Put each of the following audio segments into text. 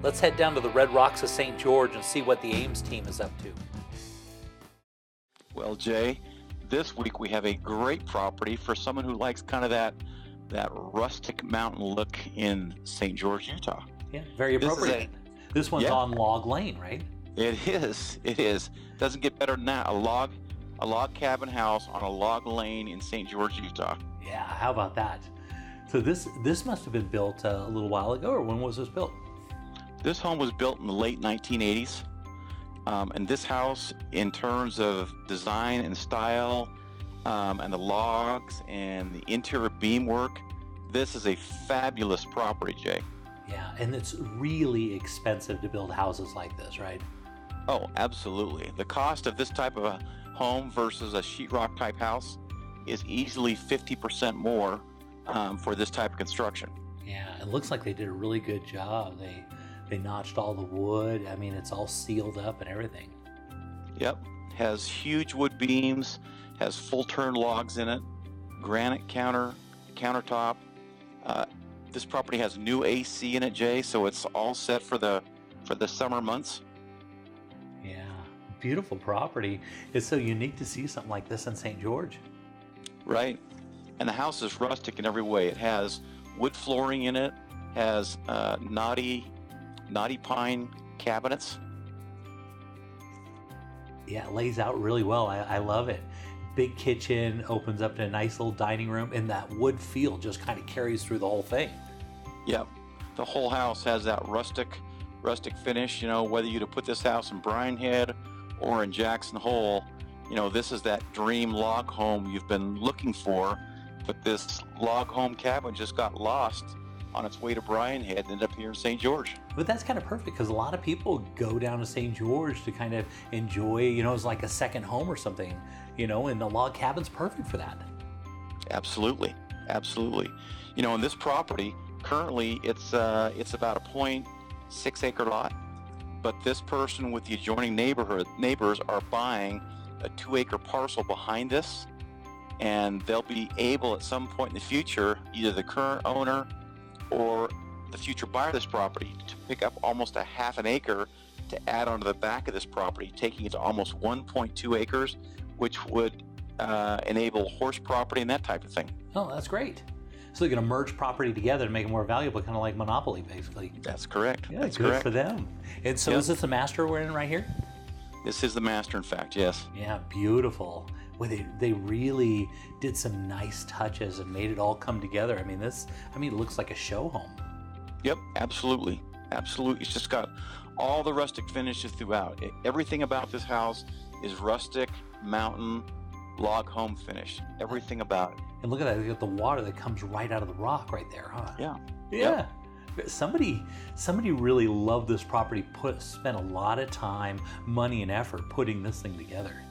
Let's head down to the Red Rocks of St. George and see what the Ames team is up to. Well, Jay, this week we have a great property for someone who likes kind of that rustic mountain look in St. George, Utah. Yeah, very appropriate. This one's on Log Lane, right? It is. Doesn't get better than that. A log cabin house on a log lane in St. George, Utah. Yeah, how about that? So this must have been built a little while ago, or when was this built? This home was built in the late 1980s. And this house, in terms of design and style, and the logs and the interior beamwork, this is a fabulous property, Jay. Yeah, and it's really expensive to build houses like this, right? Oh, absolutely. The cost of this type of a home versus a sheetrock type house is easily 50% more for this type of construction. Yeah, it looks like they did a really good job. They notched all the wood. I mean, it's all sealed up and everything. Yep. Has huge wood beams, has full turn logs in it, granite countertop. This property has new AC in it, Jay, so it's all set for the summer months. Yeah, beautiful property. It's so unique to see something like this in St. George. Right. And the house is rustic in every way. It has wood flooring in it, has knotty pine cabinets. Yeah, it lays out really well. I love it. Big kitchen, opens up to a nice little dining room, and that wood feel just kind of carries through the whole thing. Yep. The whole house has that rustic finish. You know, whether you to put this house in Bryan Head or in Jackson Hole, you know, this is that dream log home you've been looking for. But this log home cabin just got lost on its way to Bryan Head and ended up here in St. George. But that's kind of perfect because a lot of people go down to St. George to kind of enjoy, you know, it's like a second home or something, you know, and the log cabin's perfect for that. Absolutely. You know, in this property, currently it's about a 0.6 acre lot, but this person with the adjoining neighbors are buying a 2-acre parcel behind this, and they'll be able at some point in the future, either the current owner or the future buyer of this property, to pick up almost a half an acre to add onto the back of this property, taking it to almost 1.2 acres, which would enable horse property and that type of thing. Oh, that's great. So they're going to merge property together to make it more valuable, kind of like Monopoly, basically. That's correct. Yeah, that's good correct for them. And so is this the master we're in right here? This is the master, in fact, yes. Yeah, beautiful. Well, they really did some nice touches and made it all come together. I mean, it looks like a show home. Yep, absolutely. It's just got all the rustic finishes throughout. Everything about this house is rustic, mountain, log home finish. Everything about it. And look at that, you got the water that comes right out of the rock right there, huh? Yeah. Yeah. Yep. Somebody really loved this property, spent a lot of time, money, and effort putting this thing together.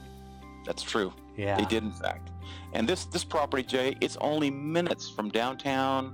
That's true. Yeah. They did, in fact. And this property, Jay, it's only minutes from downtown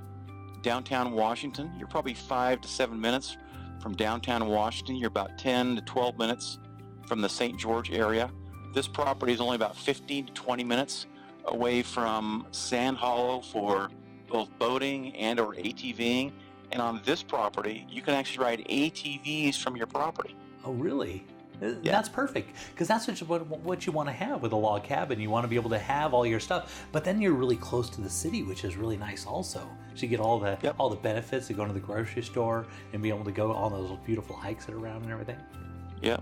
Washington. You're probably 5 to 7 minutes from downtown Washington. You're about 10 to 12 minutes from the St. George area. This property is only about 15 to 20 minutes away from Sand Hollow for both boating and or ATVing. And on this property, you can actually ride ATVs from your property. Oh, really? Yeah. That's perfect, because that's what you want to have with a log cabin. You want to be able to have all your stuff, but then you're really close to the city, which is really nice also. So you get all the benefits of going to the grocery store and be able to go on those beautiful hikes that are around and everything. Yeah.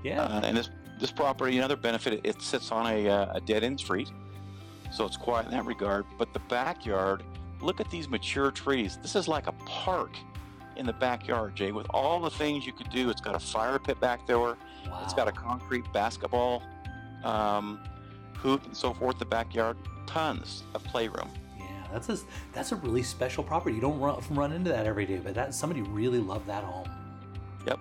Yeah. And this property, another benefit, it sits on a dead-end street, so it's quiet in that regard. But the backyard, look at these mature trees. This is like a park in the backyard, Jay, with all the things you could do. It's got a fire pit back there. Wow. It's got a concrete basketball hoop and so forth. The backyard, tons of playroom. Yeah, that's a really special property. You don't run into that every day, but somebody really loved that home. Yep,